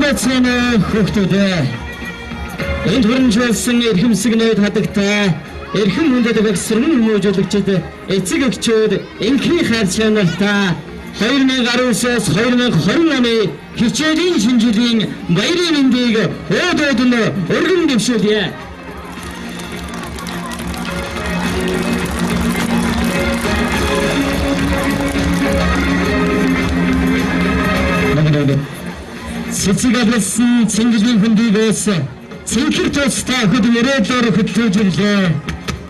Байцгаана хүүхдүүд энэ хуримжуулсан эрхэмсэг ноёд хадагтай эрхэм хүндэд багсрын хүмүүжүүлэгчид эцэг эгчүүд энхний хайр чанартай 2019-с 2020 оны хичээлийн шинжилгээний баярын мэндийг өөдөөд нь өргөн дэвшүүлье. Цэцэг алсан цэнгэлийн хөндийгөөс цэнхэр тустай хөд мөрөөдлөөр хөтлөжлээ.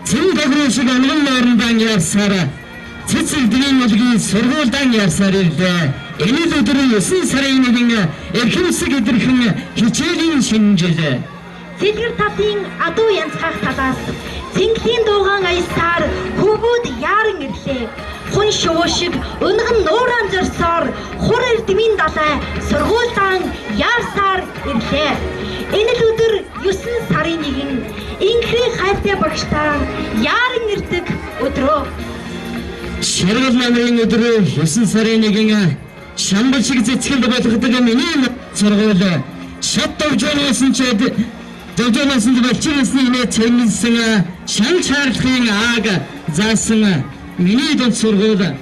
Цэн дагруу шиг амган нойрондан явсаар цэцэг дэгийн мөлгийн сургуульдан явсаар ирлээ. Энэ л өдөр 9 сарын 1-ний эрхэмсэг идэрхэн хичээлийн шинжилгээ. Цэцгэр татын адуу янзхах талаас цэнгэлийн дуугаан аясаар хөвгүүд яаран ирлээ. Хүн шувуу шиг унган нууран зорсоор хур эрдмийн далай сургуульдан яарсаар ирлээ. Энэ л өдөр 9 сарын 1 инхри хайртай багштаа яаран ирдэг өдрөө. Шаргал намрын өдрөө 9 сарын 1 шамбал шиг цэцгэлд болгодог миний сургууль шат довжоносон чад довжоносон болчихсны нэ цэнгэлсэн шан чарлахын ааг заасан миний дунд сургууль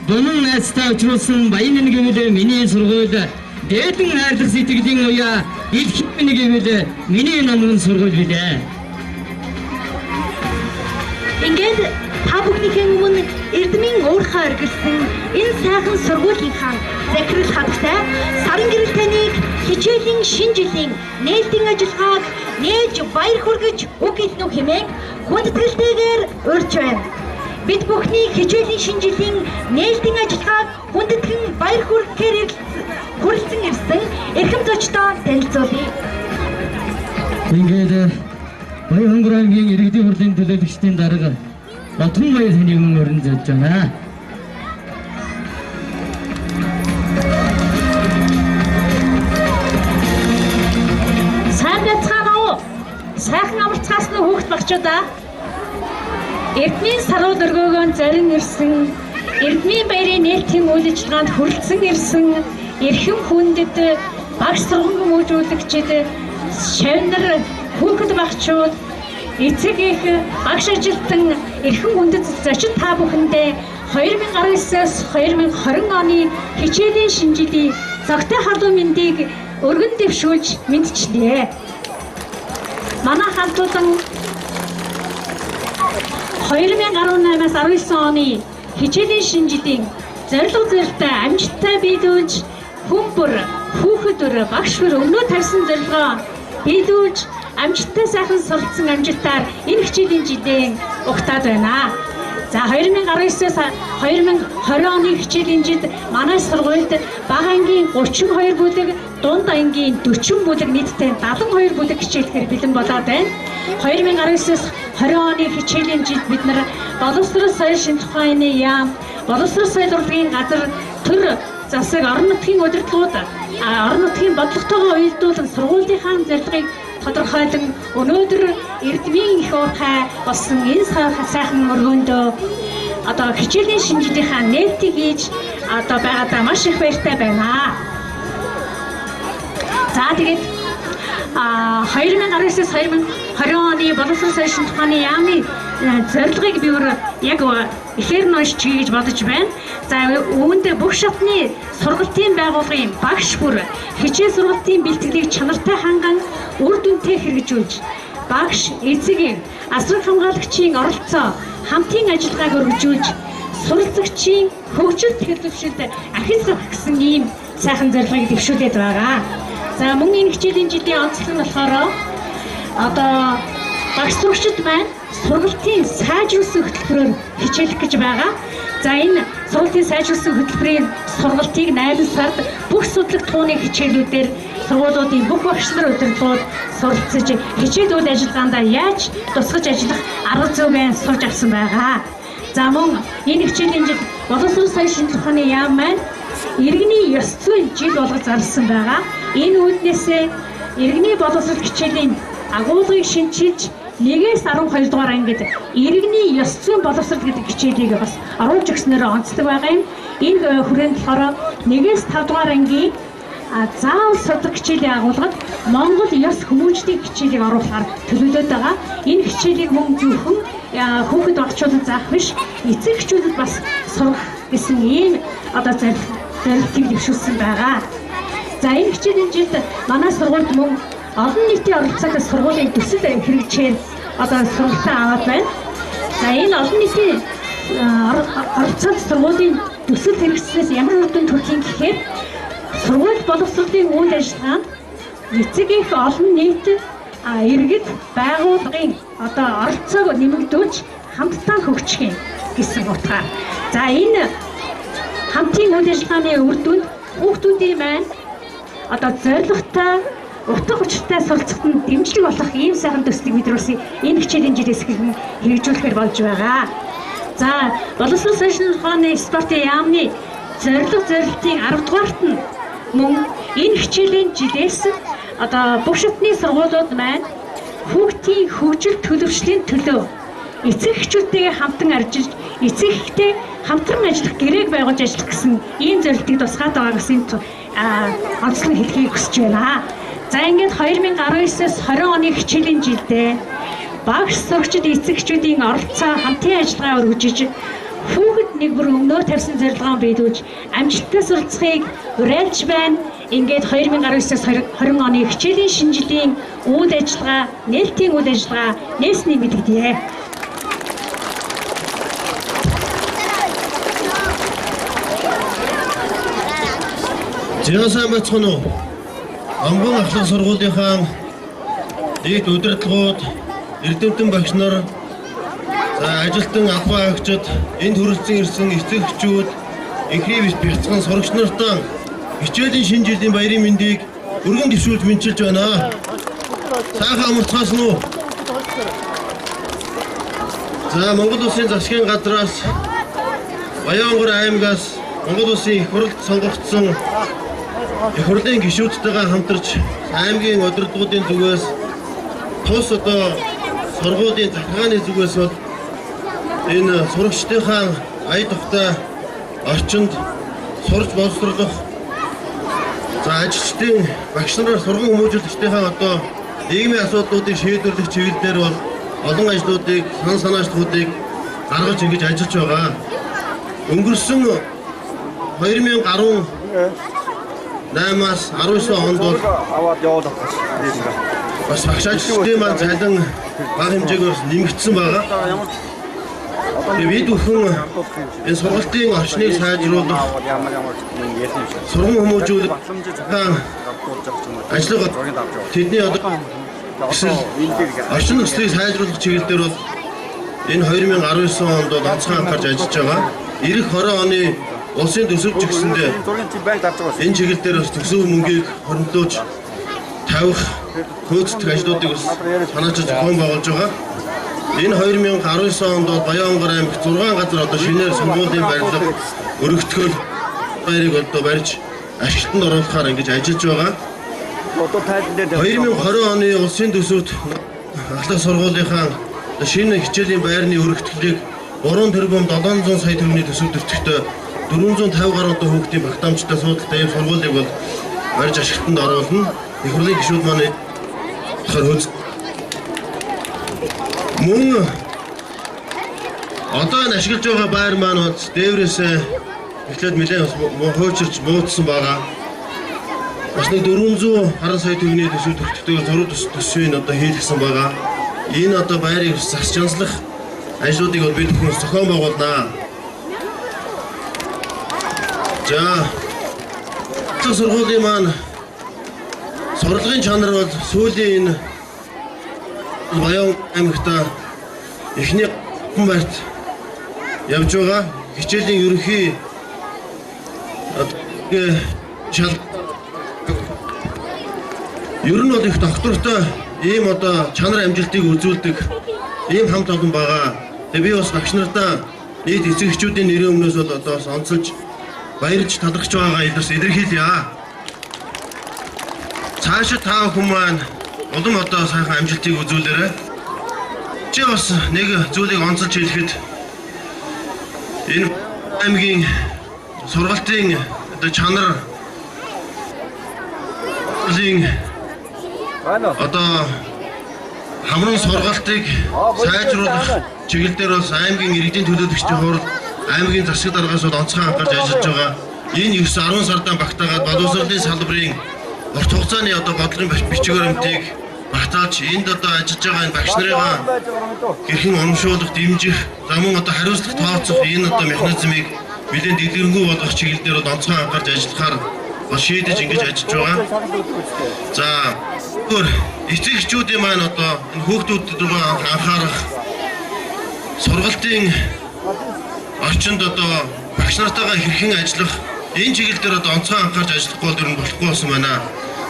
дунан найзтай уулзсан баян нэг гэвэл миний сургууль дээдэн хайрлах сэтгэлийн уяа илхэн нэг гэвэл миний номын сургууль билээ. Ингээд та бүхнийхээ өмнө эрдмийн уурхаа өргөлсөн энэ сайхан сургуулийнхаа захирал хадагтай сарын гэрэл таныг хичээлийн шинэ жилийн нээлтийн ажиллагааг нээж баяр хүргэж үг хэлнэ хэмээн хүндэтгэлтэйгээр урьж байна. Бид бүхний хичээлийн шинэ жилийн нээлтийн ажиллагааг хүндэтгэн баяр хүргэхээр хүрэлцэн ирсэн эрхэм зочдоо танилцуулъя. Ингээд Баянгурангийн иргэдийн хурлын төлөөлөгчдийн дарга Батхан баяр таны өмнө өрн зөж байна. Сайн байцгаана уу? Сайхан амарцгаасны хүүхд багчуудаа. Эрдмийн саруу дөргөөгөө зарин ирсэн, эрдмийн баярын нээлтийн үйл ажиллагаанд хүрэлцэн ирсэн эрхэм хүндэд багш сургууль хүмүүжүүлэгчид, шавнар хүүхэд багчууд, эцэг их багш ажилтан эрхэм хүндэд зочид та бүхэндээ 2019-с 2020 оны хичээлийн шинжилгээ цогтой халуун мэндийг өргөн дэвшүүлж мэдчилээ. Манай хамтлаган 2018-аас 19 оны хичээлийн шинжилгээний зорилго зэрэгтэй амжилттай биелүүлж хүмүүр, хүүхэд, багш бүр өмнөө тавьсан зорилгоо биелүүлж амжилттай сайхан суралцсан амжилтаар энэ хичээлийн жилийн угтаад байна. За 2019-с 2020 оны хичээлийн жилд манай сургуульд бага ангийн 32 бүлэг, дунд ангийн 40 бүлэг нийтдээ 72 бүлэг хичээлээр бэлэн болоод байна. 2019-с 20 оны хичээлийн жилд бид нар боловсрол соёл шинж ухааны яам, боловсрол соёл урлагийн газар төр засаг орон нутгийн удирдлагууд орон нутгийн бодлоготойгоо уялдуулан сургуулийнхаа зорилгыг тодорхойлон өнөөдөр эрдмийн их уурхай болсон энэ сайхан өргөндөө одоо хичээлийн шинжилгээнийхаа нээлтийг хийж одоо байгаадаа маш их баяртай байна. За тэгээд 2019-с 2020 оны боловсрол соёл шинж ухааны яамны зорилгыг би яг ихээр нойш чийж бодож байна. За үүнд бүх шатны сургалтын байгууллагын багш бүр хичээл сургалтын бэлтгэлийг чанартай ханган үр дүнтэй хэрэгжүүлж багш, эцэг, асрах хамгаалагчийн оролцоо хамтын ажиллагааг өргөжүүлж суралцагчийн хөгжил төлөвшөлд ахиц гэсэн ийм сайхан зорилгыг дэвшүүлээд байгаа. За мөн энэ хичээлийн жилийн онцлог нь болохоор одоо багш сурагчид маань сургалтын сайжруулсан хөтөлбөрөөр хичээлэх гэж байгаа. За энэ сургалтын сайжруулсан хөтөлбөрийн сургалтыг 8 сард бүх судлаг тууны хичээлүүдээр сургуулиудын бүх багш нар удирдлагууд суралцж хичээлүүд ажиллагаанд яаж тусгаж ажиллах арга зүй байна сурч авсан байгаа. За мөн энэ хичээлийн жил боловсрол соёл шинж ухааны яам маань иргэний ёс зүйн жил болгож зарласан байгаа. Энэ үүднээсээ иргэний боловсрол хичээлийн агуулгыг шинчилж 1-ээс 12 дугаар ангид иргэний ёс зүйн боловсрол гэдэг хичээлийг бас оруулж өгснөөр онцлог байгаа юм. Энэ хүрээнд болохоор 1-ээс 5 дугаар ангийн заавал судлах хичээлийн агуулгад Монгол ёс хүмүүжлийн хичээлийг оруулахаар төлөвлөд байгаа. Энэ хичээлийг мөн зөвхөн хүүхэд багчуудад заах биш, эцэг эхчүүдэд бас сурах гэсэн ийм одоо зорилтыг дэвшүүлсэн байгаа. За энэ хичээлийн жилд манай сургуульд мөн олон нийтийн оролцоотой сургуулийн төсөл хэрэгжээр одоо сургалтаа аваад байна. За энэ олон нийтийн оролцоотой сургуулийн төсөл хэрэгжснээс ямар үр дүн төрөх юм гэхээр сургууль боловсролын үйл ажиллагаанд эцэг их олон нийт иргэд байгууллагын одоо оролцоог нэмэгдүүлж хамтдаа хөгжих гэсэн утгаар. За энэ хамтын үйл ажиллагааны үр дүнд хүүхдүүдийн маань одоо зорилготой утга учиртай суралцахад дэмжлэг болох ийм сайхан төслийг мэдрүүлсэн энэ хичээлийн жилээс хэрэгжүүлэхээр болж байгаа. За боловсрол сайшны ухааны спортын яамны зорилтын 10 дугаарт нь мөн энэ хичээлийн жилээс одоо бүх шатны сургуулиуд маань хүүхдийн хөгжил төлөвшлийн төлөө эцэг эхчүүдтэйгээ хамтан ажиллаж эцэг эхтэй хамтран ажиллах гэрээг байгуулж ажиллах гэсэн ийм зорилтыг тусгаад байгаа гэсэн онцлог хэлхийг хүсэж байна. За ингээд 2019-с 20 оны хичээлийн жилдээ багш сурагчид эцэг эхчүүдийн оролцоо хамтын ажиллагаа өргөжиж хүүхэд нэг бүр өмнөө тавьсан зорилгоо биелүүлж амжилттай суралцахыг уриалж байна. Ингээд 2019-с 20 оны хичээлийн шинэ жилийн үйл ажиллагаа, нээлтийн үйл ажиллагаа нээсний мэдэгдэе. Зяасан бацхан уу? Амган ахлах сургуулийнхаа нийт удирдлагууд, эрдэмтэн багш нар, ажилтан албан хаагчид, энд хүрэлцэн ирсэн эцэг эхчүүд, инхний бяцхан сурагч нартаа хичээлийн шинэ жилийн баярын мэндийг өргөн дэвшүүлж мэдчилж байна. Сайхан амарцгаас нь уу? За Монгол Улсын засгийн газраас Баянгор аймагаас Монгол Улсын их хурлд сонгогдсон их хурлын гишүүдтэйгээ хамтарч аймгийн удирдлагуудын зүгээс тус одоо сургуулийн захиргааны зүгээс бол энэ сурагчдынхаа ая тухтай орчинд сурч боловсруулах ажилчдын багш нараар сургууль хүмүүжүүлэгчдийнхээ одоо нийгмийн асуудлуудыг шийдвэрлэх чиглэлээр бол олон ажлуудыг санаачлалуудыг гаргаж ингэж ажиллаж байгаа. Өнгөрсөн 2018-аас 19 онд бол аваад явуулах бас багш ажилчдын маань цалин бага хэмжээгээр нэмэгдсэн байгаа. Бид бүхэн энэ сургалтын орчныг сайжруулах, сургууль хүмүүжүүлэх ажлыг тэдний одоо орчин нөхцөлийг сайжруулах чиглэлээр бол энэ 2019 онд бол онцгой анхаарч ажиллаж байгаа. Ирэх 20 оны улсын төсөвч гэсэндээ энэ чиглэлээр бас төсөв мөнгийг хөрөнгөлөөж тавих хөөцөлдөх ажлуудыг бас санаачилж зохион байгуулж байгаа. Энэ 2019 онд бол Баянгор аймагт 6 газар одоо шинээр сургуулийн барилга өргөтгөл баярыг одоо барьж ашиглалтанд оруулахаар ингэж ажиллаж байгаа. 2020 оны улсын төсөвт ахлах сургуулийнхаа шинэ хичээлийн байрны өргөтгөлийг 3 тэрбум 700 сая төгрөгийн төсөв төртөгтөө 450 гаруй одоо хүүхдийн багтаамжтай суудалтай ийм сургуулийг бол барьж ашиглалтанд оруулна. Их хурлын гишүүд маань мөн одоо энэ ашиглаж байгаа байр маань бол дээврээс эхлээд нэлээд хуучирч буутсан байгаа. Бас нэг 400 гаруй сая төгрөгийн төсөв төртөгтэйгээр зураг төсвийн одоо хийлгсэн байгаа. Энэ одоо байрыг засч жанслах ажлуудыг бол бид бүхэн зохион байгуулнаа. За сургуулийн маань сурлагын чанар бол сүүлийн энэ Баян аймагта эхний байрт явж байгаа. Хичээлийн ерөнхий ер нь бол их доктортой ийм одоо чанар амжилтыг үзүүлдэг ийм хамт олон байгаа. Тэгээ би бас багш нартаа нийт эцэг эхчүүдийн нэрийн өмнөөс бол одоо онцолж баярлж талархж байгаагаа илэрхийлье. Цаашаа та бүхэн маань улам одоо сайхан амжилтыг үзүүлээрэй. Чи бас нэг зүйлийг онцолж хэлэхэд энэ аймгийн сургалтын одоо чанар Монголын одоо хамрын сургалтыг сайжруулах чиглэлээр бас аймгийн иргэдийн төлөөлөгчдийн хурал аймгийн засаг даргаас бол онцгой анхаарч ажиллаж байгаа. Энэ 9-10 сардан багтаагаад боловсролын салбарын урт хугацааны одоо бодлогын бичиг баримтыг багтааж энд одоо ажиллаж байгаа энэ багш нарыгаа хэрхэн урамшуулах, дэмжих, за мөн одоо хариуцлага тооцох энэ одоо механизмыг нэлээд дэлгэрэнгүй болгох чиглэлээр бол онцгой анхаарч ажиллахаар шийдэж ингэж ажиллаж байгаа. За эцэг эхчүүдийн маань одоо энэ хүүхдүүд рүү анхаарах, сургалтын орчинд одоо багш нартайгаа хэрхэн ажиллах энэ чиглэлээр одоо онцгой анхаарч ажиллахгүй бол ер нь болохгүй болсон байна.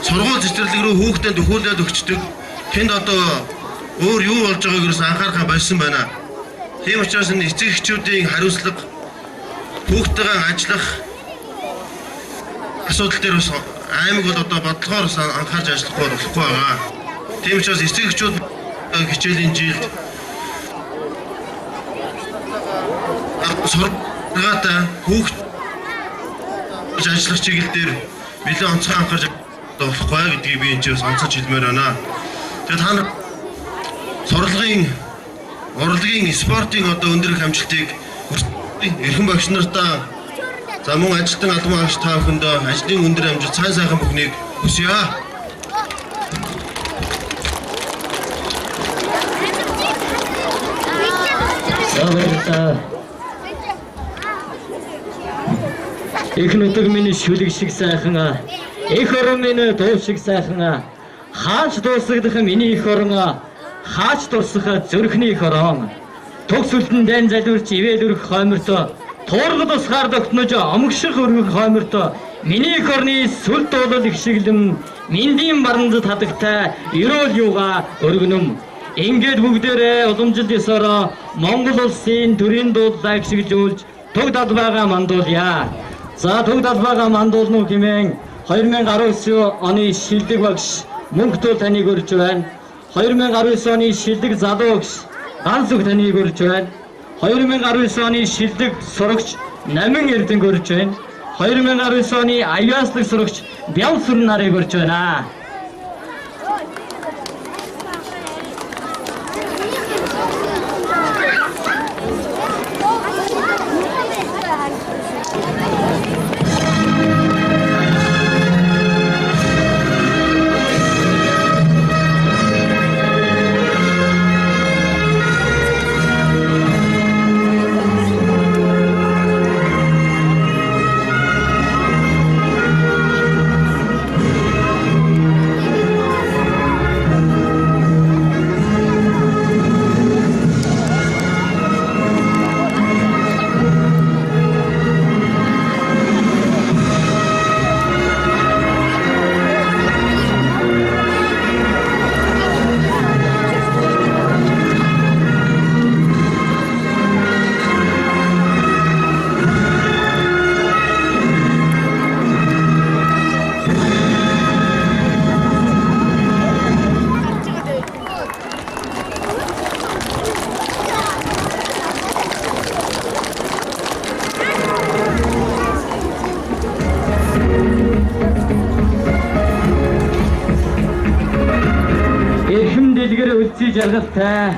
Сургууль цэцэрлэг рүү хүүхдэд төхөөлөд өгчдөг. Тэнд одоо өөр юу болж байгааг юус анхаарахаа болсон байна. Тийм учраас энэ эцэг эхчүүдийн хариуцлага хүүхдтэйгээ ажиллах асуудал дээр бас аймаг бол одоо бодлогоор анхаарч ажиллахгүй болохгүй байгаа. Тийм учраас эцэг эхчүүд хичээлийн жилд сургаатай хүүхд ажиллах чиглэл дээр нэлээд онцгой анхаарч болохгүй гэдгийг би энэ ч бас онцолж хэлмээр байна. Тэгээд та нар сурлагын, урлагийн, спортын одоо өндөр их амжилтыг эрхэм багш нартаа за мөн ажилтан албан агч та бүхэндээ ажлын өндөр амжилт, сайн сайхан бүхнийг хүсье. Их нутаг миний шүлэг шиг сайхан, их орон миний дуу шиг сайхан, хаач дуусгах миний их орон, хаач дурсах зүрхний их орон. Төгс үлдэн дайн залуурч ивэл өрөх хоймортой, туургад усгаар тогтнож омгших өргөх хоймортой, миний их орны сүл дуулал их шиглэм, мэндийн баранд хадагтай ерөөл юугаа өргөнөм. Ингээд бүгдээрээ уламжлал ёсороо Монгол улсын төрийн дуудлыг ашиглуулж төг далбайгаа мандуулъя. За төг далбайгаа мандуулна хэмээн 2019 оны шилдэг багш мөнхтөл таныг өрж байна. 2019 оны шилдэг залуу багш ганц үг таныг өрж байна. 2019 оны шилдэг сурагч Намин Эрдэнэ өрж байна. 2019 оны аяаслаг сурагч Бямсүр нарыг өрж байна. Жаргалтай,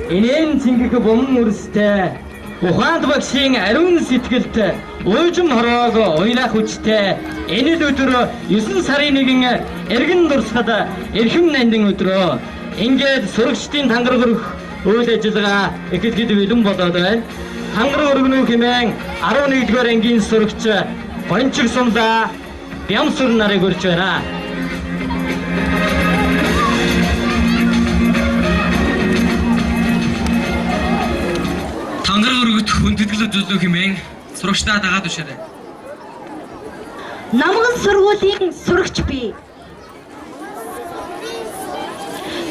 инээн цэнгэх бомн үрстэй, ухаанд багшийн ариун сэтгэлтэй, уужим хороог уйлах хүчтэй, энэ л өдөр 9 сарын 1 эргэн дурсахад эрхэм нандин өдрөө. Ингээд сурагчдын тангараг өргөх үйл ажиллагаа ихэд бэлэн болоод байна. Тангараг өргөнө хэмээн 11-р ангийн сурагч Гончиг сумда Бямсүр нарыг өрж байна. Тангараг өргөт хүндэтгэл үзүүлэх хэмээн сурагчдаа дагаад үшээрэй. Намган сургуулийн сурагч би.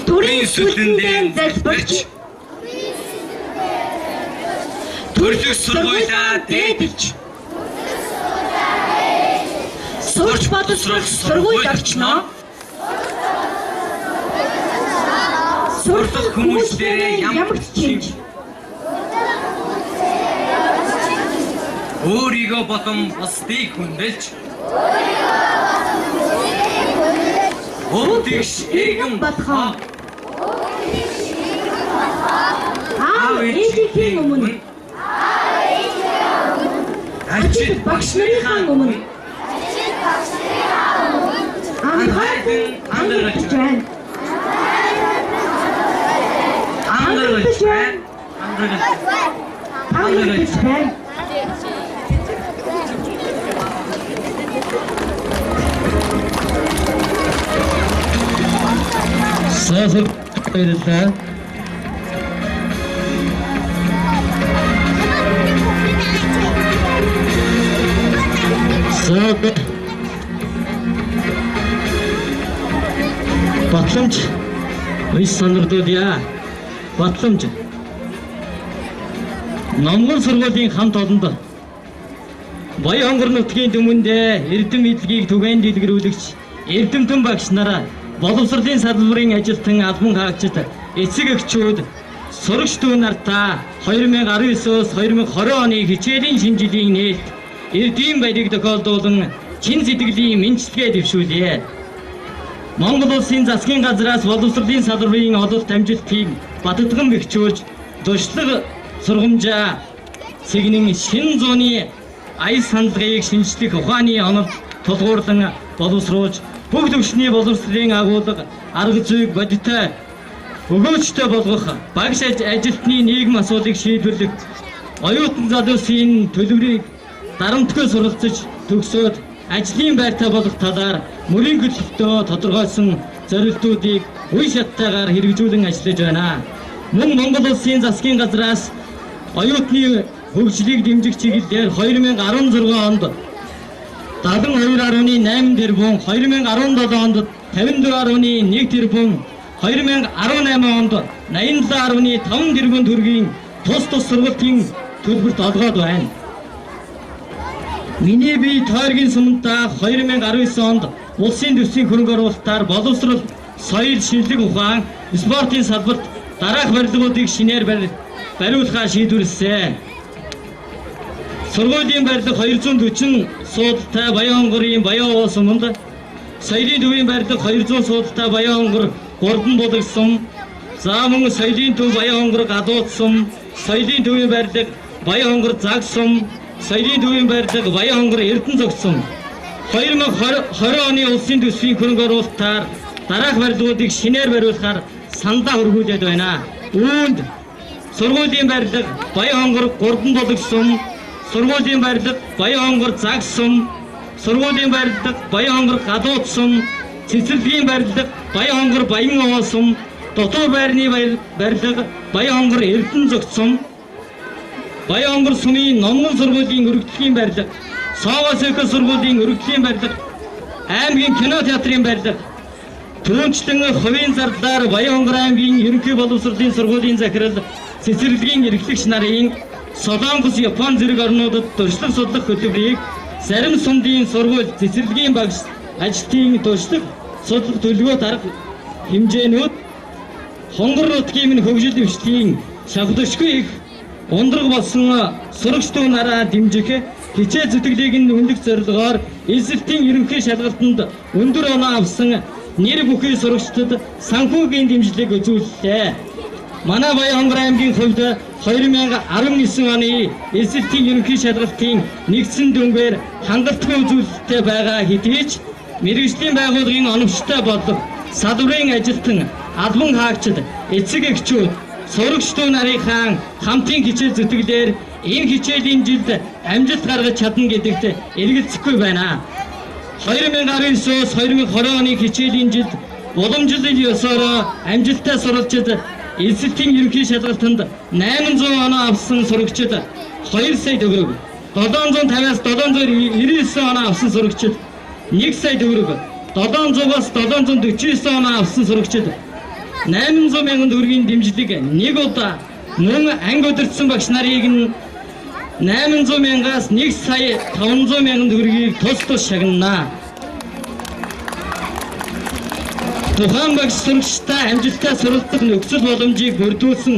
Төрийн сүлдэндээ залбирч төрлөх сургуулиа дээдэлж сурч боловсрох сургууль орчноо сурах хүмүүстэй ямагт чинж өөрийгөө болон бусдыг хүндэлж Өвдөгш иргэн бодхоо. Аав ээжийн өмнө ажил багш нарын өмнө анхаардан ангарч байна. Ангарч байна. Ангарч байна. Сасар баярлалаа. Батламж ой санагдуулъя. Батламж Номгон сургуулийн хамт олонд Баян хонгор нутгийн түмэндээ эрдэм эдлэгийг түгээн дэлгэрүүлэгч эрдэмтэн багш нараа боловсролын салбарын ажилтан албан хаагчид эцэг эхчүүд сурагч дүү нартаа 2019-өөс 2020 оны хичээлийн шинжилгээ нээлт эрдэм баярыг тохиолдуулан чин сэтгэлийн мэндчилгээ дэвшүүлье. Монгол улсын засгийн газраас боловсролын салбарын ололт амжилтыг баттган бэхжүүлж зуршлаг сургамжаа цэгнэн шинэ зууны аяс хандлагыг шинжлэх ухааны онолд тулгуурлан боловсруулж бүх төвчний боловсролын агуулга арга зүйг бодиттой өгөөжтэй болгох багш ажилтны нийгэм асуудлыг шийдвэрлэх оюутан залуусын төлөврийг дарамтгүй суралцж төгсөөд ажлын байртай болох талаар мөрийн хөтөлбөртөө тодорхойлсон зорилтуудыг үе шаттайгаар хэрэгжүүлэн ажиллаж байна. Мөн Монгол улсын засгийн газраас оюутны хөгжлийг дэмжих чиглэлээр 2016 онд 72.8 тэрбум, 2017 онд 54.1 тэрбум, 2018 онд 87.5 тэрбум төгрөгийн тус сургалтын төлбөрт олгоод байна. Миний бие тойргийн сумдаа 2019 онд улсын төсвийн хөрөнгө оруулалтаар боловсрол, соёл, шинжлэх ухаан, спортын салбарт дараах барилгуудыг шинээр бариулахаа шийдвэрлэсэн. Сургуулийн барилга 240 суудалтай Баян хонгорын Баян уур суманд, соёлын төвийн барилга 200 суудалтай Баян хонгор Гурдан булаг сум, за мөн соёлын төв Баян хонгор Гадууд сум, соёлын төвийн барилга Баян хонгор Заг сум, соёлын төвийн барилга Баян хонгор Эрдэнэ зогс сум. 2020 оны улсын төсвийн хөрөнгө оруулалтаар дараах барилгуудыг шинээр бариулахаар сандаа хөргүүлээд байна. Үүнд сургуулийн барилга Баян хонгор Гурдан булаг сум, сургуулийн барилга Баян хонгор Заг сум, сургуулийн барилга Баян хонгор Гадууд сум, цэцэрлэгийн барилга Баян хонгор Баян овоо сум, дотор байрны барилга Баян хонгор Эрдэнэ зогс сум, Баян хонгор сумын номгон сургуулийн өргөдлийн барилга, Соогосөкө сургуулийн өргөдлийн барилга, аймгийн кино театрын барилга, түүнчлэн хувийн зардлаар Баян хонгор аймгийн ерөнхий боловсролын сургуулийн захирал, цэцэрлэгийн эрхлэгч нарын Солонгос, Япон зэрэг орнуудад туршлага судлах хөтөлбөрийг зарим сумдын сургууль цэцэрлэгийн багш ажилтны туршлага судлах төлөвөт арга хэмжээнүүд хонгор нутгийн минь хөгжил дэвшлийн шавхдашгүй их ундраг болсон сурагч дүү нараа дэмжих хичээл зүтгэлийг нь үнэлэх зорилгоор эзэлтийн ерөнхий шалгалтанд өндөр оноо авсан нэр бүхий сурагчдад санхүүгийн дэмжлэг үзүүллээ. Манай Баян хонгор аймгийн хувьд 2019 оны эзэлтийн ерөнхий шалгалтын нэгдсэн дүнгээр хангалтгүй үзүүлэлттэй байгаа хэдий ч мэргэжлийн байгууллагын оновчтой болдог салбарын ажилтан, албан хаагчид, эцэг эхчүүд, сурагч дүү нарынхаа хамтын хичээл зүтгэлээр энэ хичээлийн жилд амжилт гаргаж чадна гэдэгт эргэлзэхгүй байна. 2019-өөс 2020 оны хичээлийн жилд уламжлал ёсоор амжилттай суралцж эзэлтийн ерөнхий шалгалтанд 800 оноо авсан сурагчид 2 сая төгрөг, 750-аас 799 оноо авсан сурагчид 1 сая төгрөг, 700-аас 749 оноо авсан сурагчид 800 мянган төгрөгийн дэмжлэг нэг удаа мөн анги удирдсан багш нарыг нь 800 мянгаас 1 сая 500 мянган төгрөгийг тус шагнана. Тухайн багш сурагчтай амжилттай суралцах нөхцөл боломжийг бүрдүүлсэн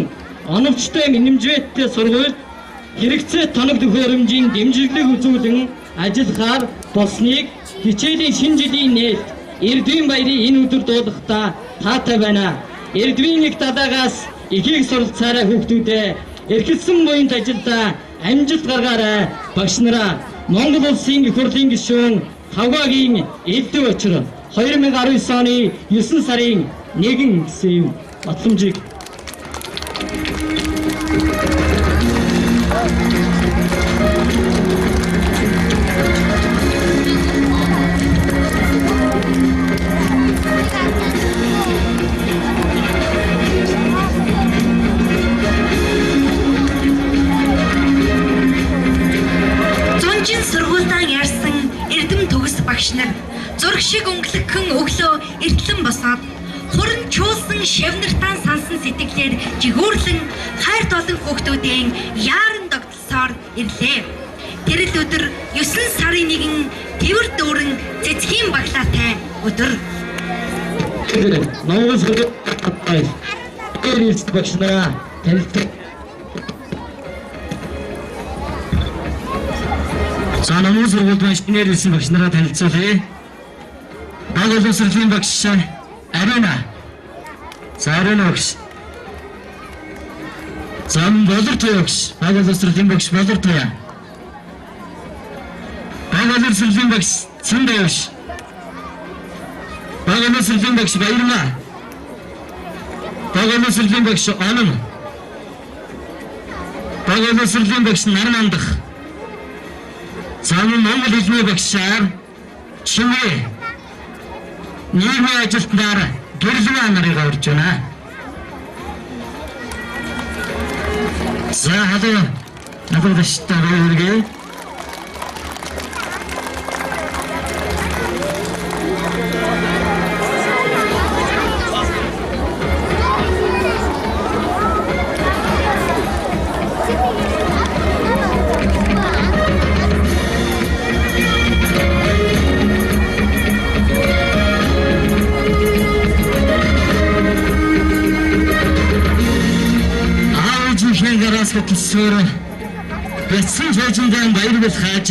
оновчтой менежменттэй сургууль хэрэгцээ тоног төхөөрөмжийн дэмжлэг үзүүлэн ажиллахаар болсныг хичээлийн шинэ жилийн нээлт Эрдвийн баярын энэ өдөр дуулахдаа таатай байна. Эрдвийн нэг далаагаас ихийг суралцаарай хүүхдүүдээ. Эрхэлсэн буйнд ажилдаа амжилт гаргаарай. Багш нараа Монгол улсын их хурлын гишүүн Хавгагийн элдв очир 2019 оны 9 сарын 1 гэсэн батламжийг сургуультай ярьсан эрдэм төгс багш нар зураг шиг өнгөлөгхөн өглөө эртлэн босоод хуран чуулсан шавнартаа сансан сэтгэлээр жигүүрлэн хайрт олон хүүхдүүдийн яаран тогтолсоор ирлээ. Тэр л өдөр 9 сарын 1 тэрвэр дүүрэн цэцгийн баглаатай өдөр. Монгол сургууль багш нараа танилцуулъя. За намын сургуульд инженер ирсэн багш нараа танилцуулъя. Баг боловсролын багш Арина. За Арина багш. Зам боловсролын багш. Баг боловсролын багш боловсролын. Баг боловсролын багш Цэндэ багш. Баг боловсролын багш Баярма. Баг боловсролын багш Анан. Баг боловсролын багш Нармандах. Замын Монгол хэлний багшаар Чингээ нийгмийн ажилтнаар гэрлэн нарыг орж байна. За хадаа надад штабыг Гэтэл бяцхан жижигэн баяр бэлхааж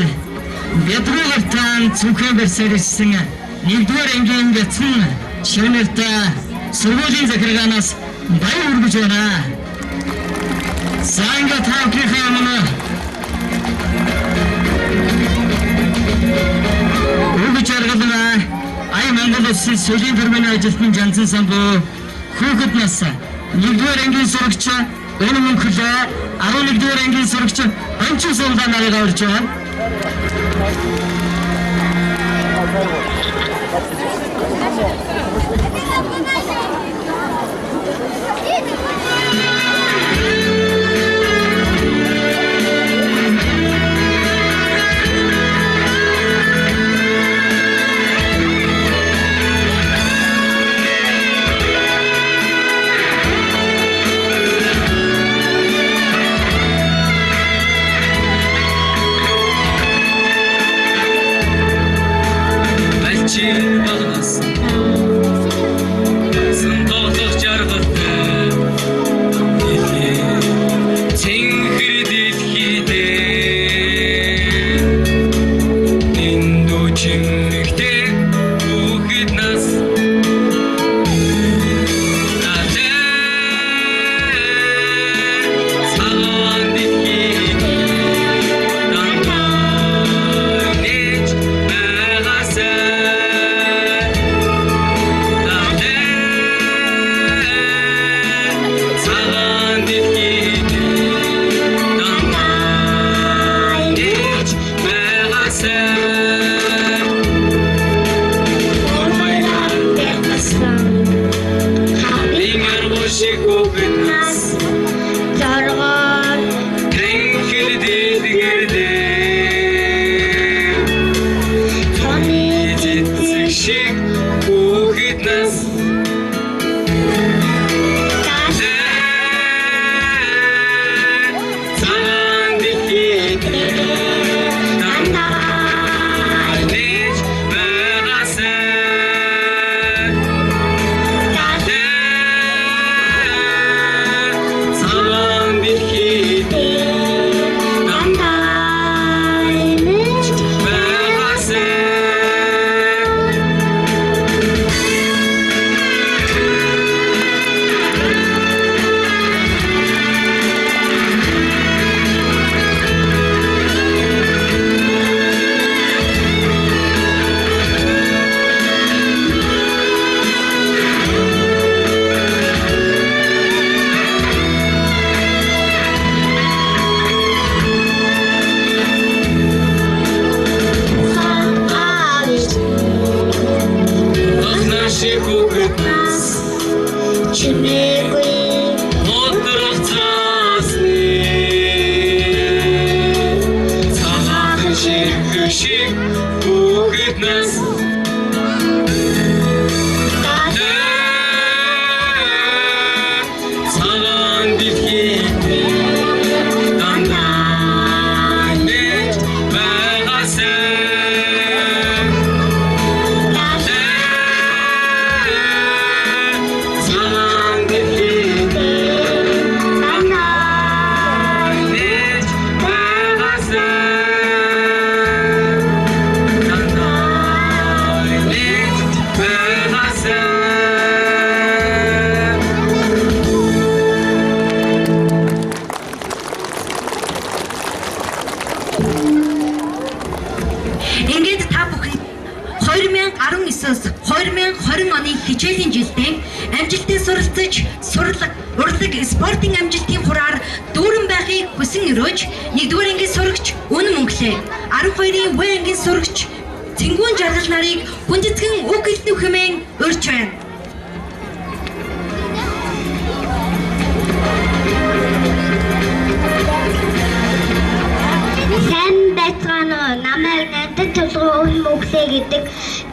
бядруугаар таан цүнхэн бэрсээр ирсэн 1-р ангийн бяцхан шивнэртээ сургуулийн захиргаанаас баяр хүргэж байна. Санга таахийнхаа өмнө үргэж аргална ай Монгол улсын соёлын төрмийн ажилтны Жанцан самбуу хүүхэд нас 1-р ангийн сурагч энэ мөнхлөө 11-р ангийн сурагч Ончин Сулдан нарыг орж байна. бүгд нас цагаан дэлхийн дандаа нэж байгаасай цагаан дэлхийн дандаа нэж байгаасай дандаа нэж байгаасай. Ингээд та бүхэн 2019-с 2020 оны хичээлийн жилдээ амжилттай суралцаж, урлаг, спортын амжилтын хураар дүүрэн байхыг хүсэн өрөөж 1-р ангийн сурагч Үнэ Мөнхлээ, 12-ийн В ангийн сурагч Цэнгүүн Жаргал нарыг хүндэтгэн үг хэлнэ хэмээн урьж байна. Сайн байцгаана уу? Намайг Нандин Төлгөө Үнэ Мөнхлээ гэдэг.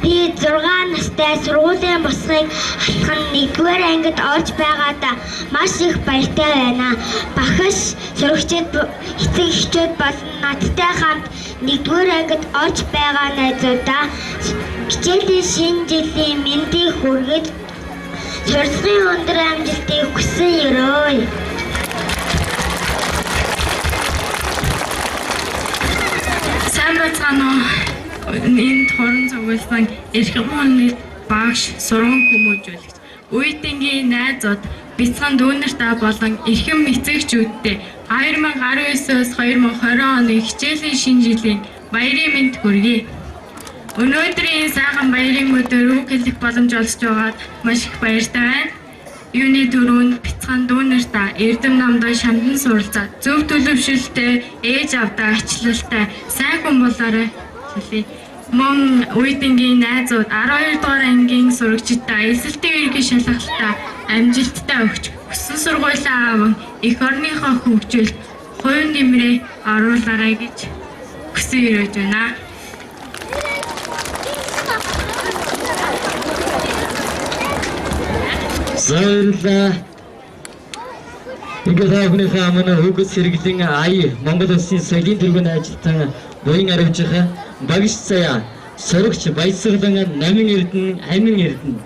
Би 6 настай сургуулийн босхийг алхан 1-р ангид орж байгаадаа маш их баяртай байна. Багш, сурагчид, эцэг эхчүүд болон надтай хамт 1-р ангид орж байгаа найзуудаа хичээлийн шинэ жилийн мэндийг хүргэж сургуулийн өндөр амжилтыг хүсэн өрөөе. Сайн байцгаана уу? Энэ хорон цугласан эрхэм хүнний багш, сургууль хүмүүжүүлэгч, үеийнгийн найзууд, бяцхан дүүнертэй болон эрхэм эцэгчүүдтэй 2019-с 2020 оны хичээлийн шинэ жилийн баярын мэнд хүргэе. Өнөөдрийн сайхан баярын өдөр үг хэлэх боломж олгож байгаад маш их баяртай байна. Юуны дөрөнд бяцхан дүүнертэй эрдэм намдаа шамдан суралцаад зөв төлөвшөлтөй, ээж авдаа ачлалтай, сайн хүн болоорой. Мөн үеийнгийн найзууд 12-р ангийн сурагчдаа эсэлтийн ерөнхий шалгалтаа амжилттай өгч хүссэн сургуулиа аван эх орныхоо хөгжүүлэлт хувь нэмрээ оруулаарай гэж хүсэн өрөөж байна. Баярлалаа. Ингээд агныхаа манай хөгс хэрэглэн ая Монгол Улсын соёлын тэргүүн ажилтан буян аривжихаа багш заяа сурагч баясгалан намын эрдэнэ амин эрдэнэ.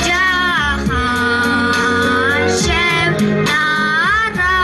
Jahan Shem Nara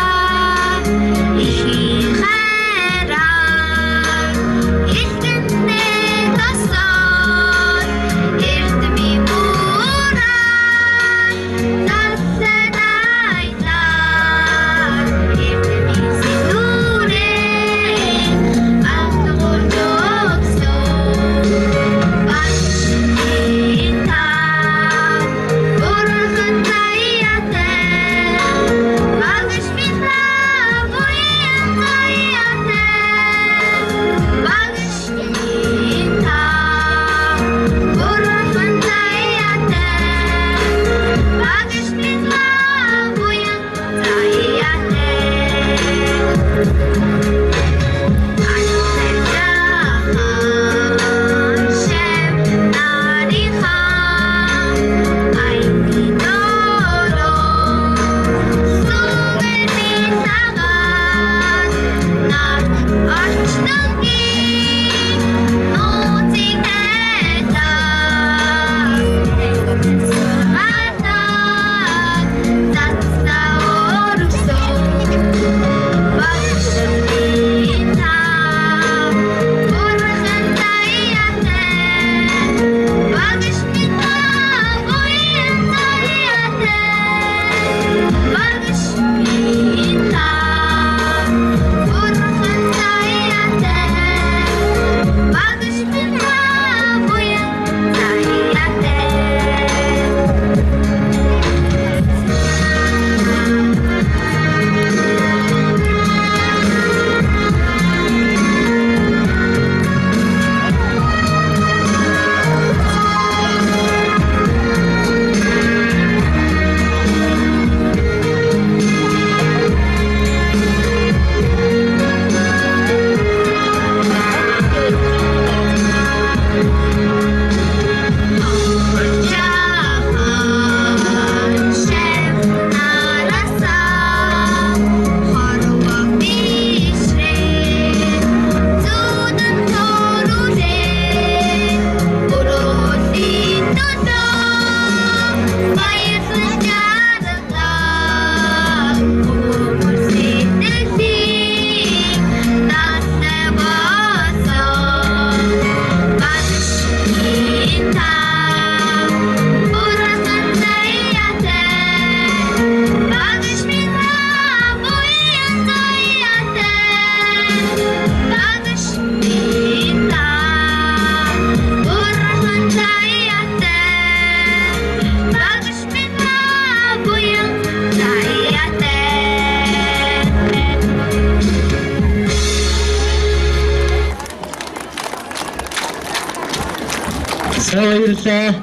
баярлалаа.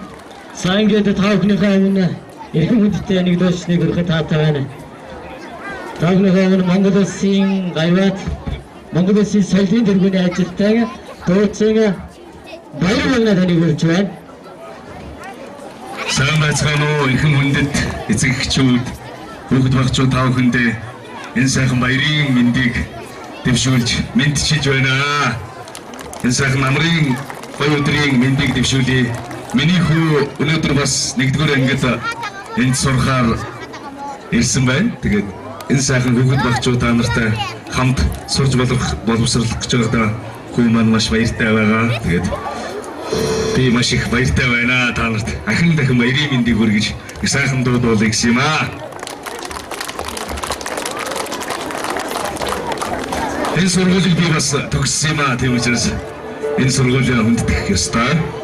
Сайн гэдэг та бүхнийхээ өмнө эрхэм хүндтэй нэг дуучлалыг өргөхөд таатай байна. Та бүхнийхээ өмнө Монгол Улсын гайваад Монгол Улсын соёлын тэргүүний ажилтнаа дуучин баяр мангаа таныг хүргэж байна. Сайн байцгаана уу эрхэм хүндэт эцэг эхчүүд, хүүхэд багчууд та бүхэндээ энэ сайхан баярын мэндийг дэвшүүлж мэдчилж байна. Энэ сайхан намрын гоё өдрийн мэндийг дэвшүүлье. Миний хүү өнөөдөр бас 1-р ангид энд сурахаар ирсэн байна. Тэгээд энэ сайхан хүүхэд багчууд та нартай хамт сурж боловсруулах гэж байгаа хүү маань маш баяртай байгаа. Тэгээд би маш их баяртай байна та нарт. Ахин дахин баярын мэндийг хүргэж их сайхан дуудуулъя гэсэн юм аа. Энэ сургуулийг би бас төгссөн юм аа. Тийм учраас энэ сургуулийн хүндэтгэх ёстой.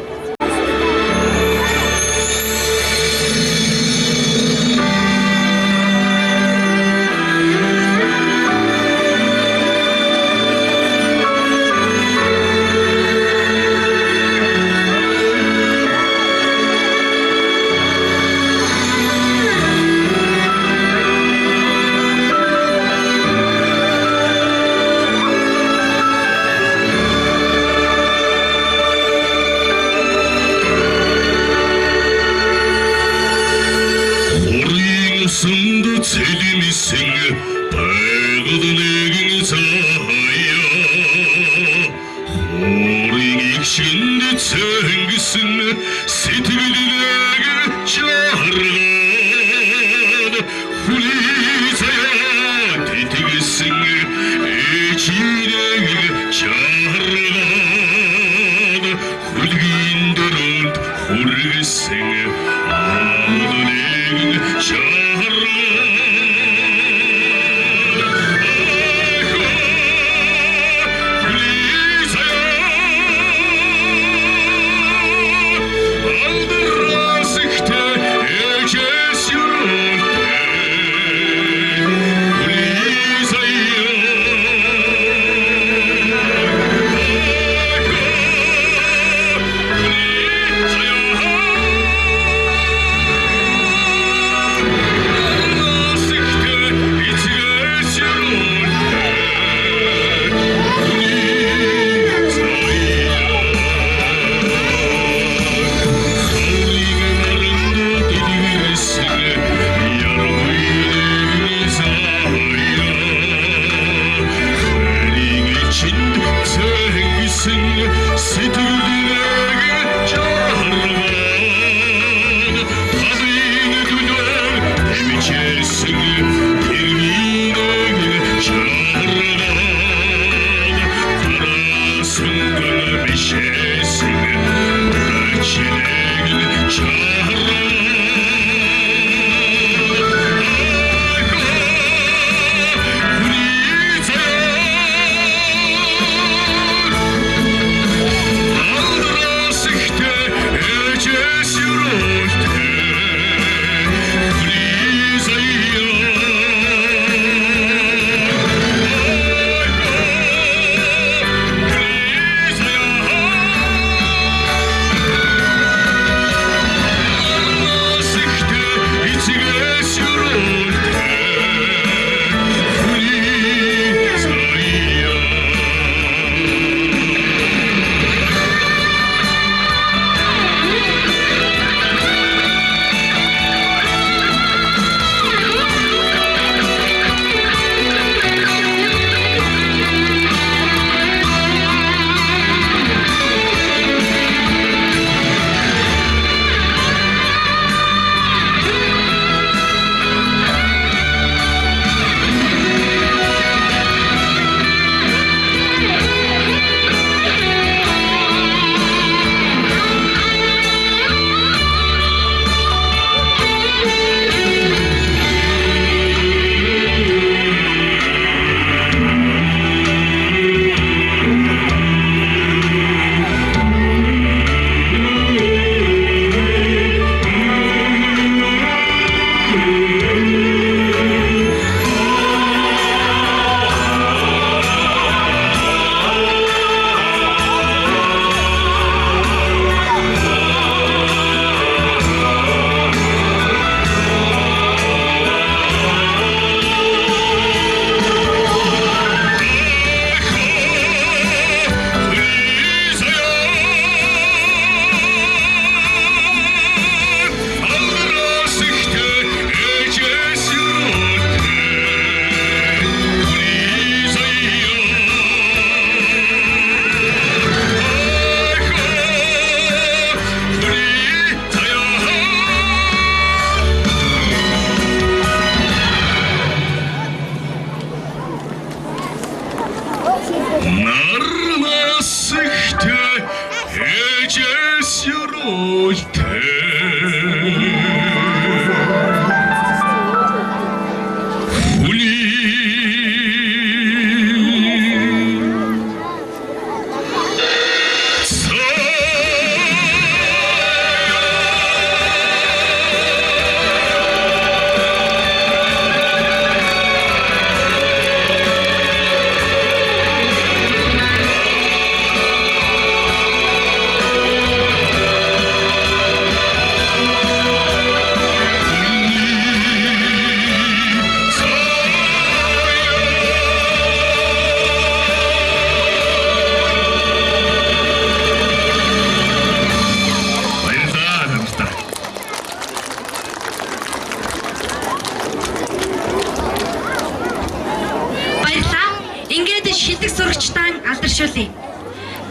ууршуулъя.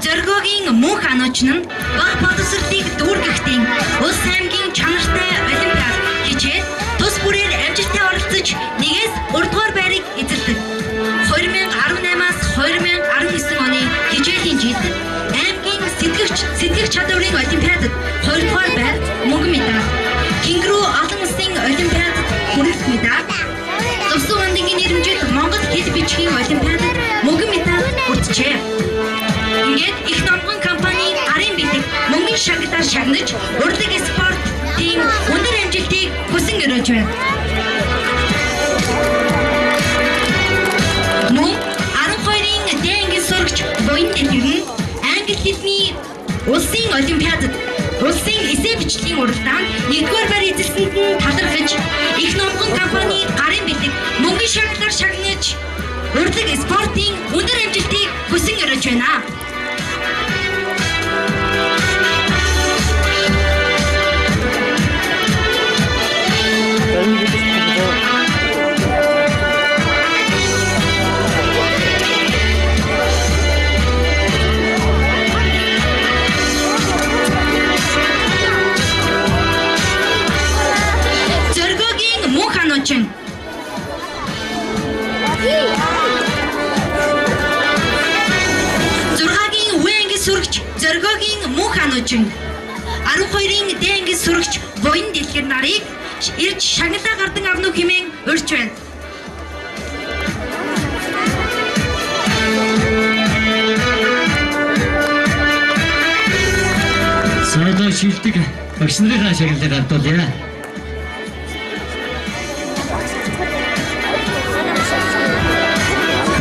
Зоригогийн мөнх анууч нь баг боловсролыг дүүргэхдээ улс аймгийн чанартай олимпиад хичээл тус бүрээр амжилттай оролцож нэгээс 3-р байрыг эзэлдэг. 2018-аас 2019 оны хичээлийн жилд аймгийн сэтгэгч чадварын олимпиадад 2-р байр мөнгөн медаль, Кенгуру олон улсын олимпиадад хүрэлт медаль, Зовсон вандгийн нэрмжит Монгол хэл бичгийн олимпиадад мөнгөн медаль хүртжээ. Ингээд их номгон компани арын бэлэг мөнгөн шагналаар шагнаж урлаг спортын өндөр амжилтыг хүсэн өрөөж байна. Мөн 12-ын дэнгийн сурагч буян дэлгэр нь англи хэлний улсын олимпиадад улсын эсээ бичлэгийн уралдаанд 1-р байр эзэлсэнд нь талархаж их номгон компани гарын бэлэг мөнгөн шагналаар шагнаж урлаг спортын өндөр амжилтыг хүсэн өрөөж байна. Зоригогийн мөнх ануучин Зоригогийн мөнх ануучин 12-ын дэнгийн сурагч буян дэлгэр нарыг ирж шагналаа гардан авна уу хэмээн урьж байна. Содоо шилдэг багш нарын шагналыг гардуулъя.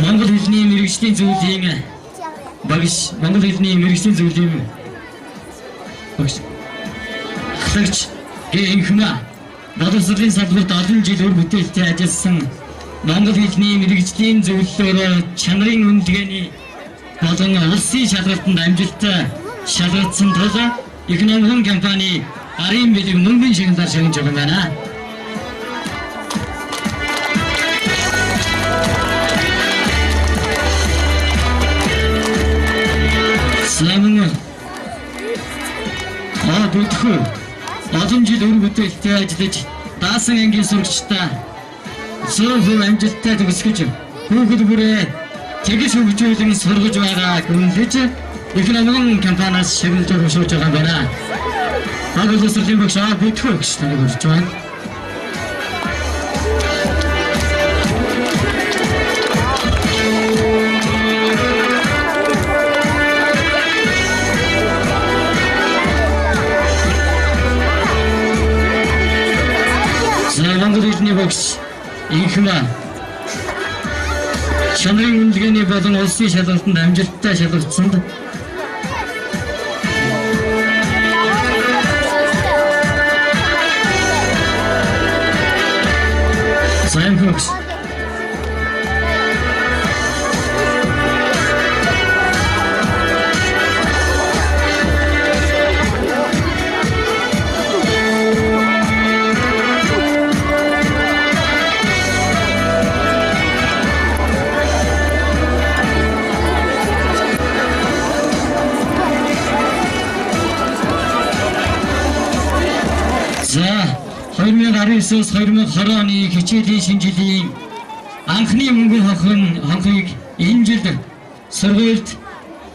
Монгол хэлний мэргэжлийн зөвлөлийн багш Монгол хэлний мэргэжлийн зөвлөлийн багш хлагч гэнхмэ боловсролын салбарт олон жил өр бүтээлтэй ажилласан Монгол хэлний мэргэжлийн зөвлөлөөр чанарын үнэлгээний болон улсын шалгалтанд амжилттай шалгагдсан тул их номгон компани арын бэлэг мөнгөн шагналаар шагнаж байгаа юм байна. Сламын бүтгэх олон жил өр бүтээлтэй ажиллаж даасан ангийн сурагчдаа зөвхөн амжилттай төгсгөж хүүхэд бүрээ тэгж хөгжүүлэн сургаж байгаа гүнлэж их номгон компаниас шагналж өргөжүүлж байгаа юм байна. Боловсролын багш бүтгэх гэж таныг урьж байна. Монгол хэлний багш инхмэ чанарын үнэлгээний болон улсын шалгалтанд амжилттай шалгагдсанд сайн багш За 2019-с 2020 оны хичээлийн шинжилгээний анхны мөнгөн хонхыг энэ жил сургуульд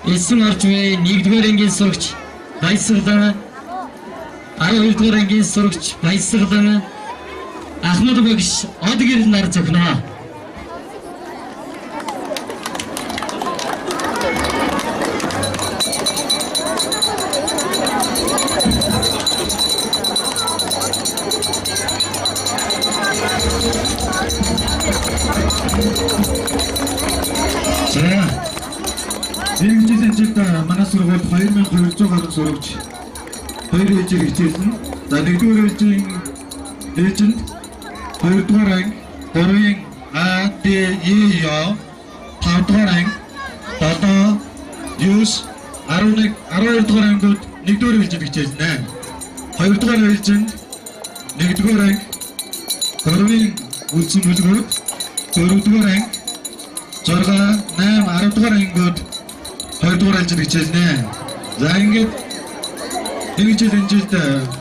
элсэн орж буй 1-р ангийн сурагч Баясгалан 12-р ангийн сурагч Баясгалан Ахмад багш Одгэр нар зөвхнөө. Энэ жилийн жилд манай сургуульд 2200 гаруй сурагч 2 ээлжээр хичээлсэн. За 1-р ээлжийн ээлжинд 2-р анги 3-ын А, Д, Е, Ё, 5-р анги 7, 9, 11, 12-р ангиуд 1-р ээлжид хичээлнэ. 2-р ээлжинд 1-р анги 3-ын үлдсэн бүлгүүд 4-р анги 6, 8, 10-р ангиуд 2 дугаар альжир хичээл нэ. За ингээд энэ жилд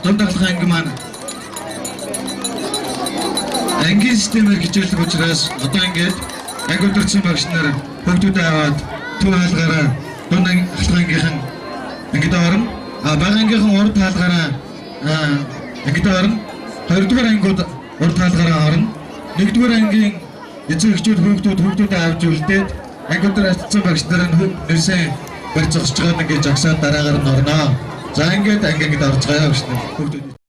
дунд ахлах анги маань ангийн системээр хичээлдэг учраас одоо ингээд анги өдөрцөн багш нар хүүхдүүдэд аваад төв хаалгаараа дунд ахлах ангийнхан ангид орно. Бага ангийнхан урд хаалгаараа ангид орно. 2 дугаар ангиуд урд хаалгаараа орно. 1 дугаар ангийн эцэг эхчүүд хүүхдүүдэд авч үлдээд анги өдөр очсон багш нар нь нэрсэн барь зогсож байгаа нэг жагсаад дараагаар нь орно. За ингээд ангид орж байгаа багш нар хүүхдүүд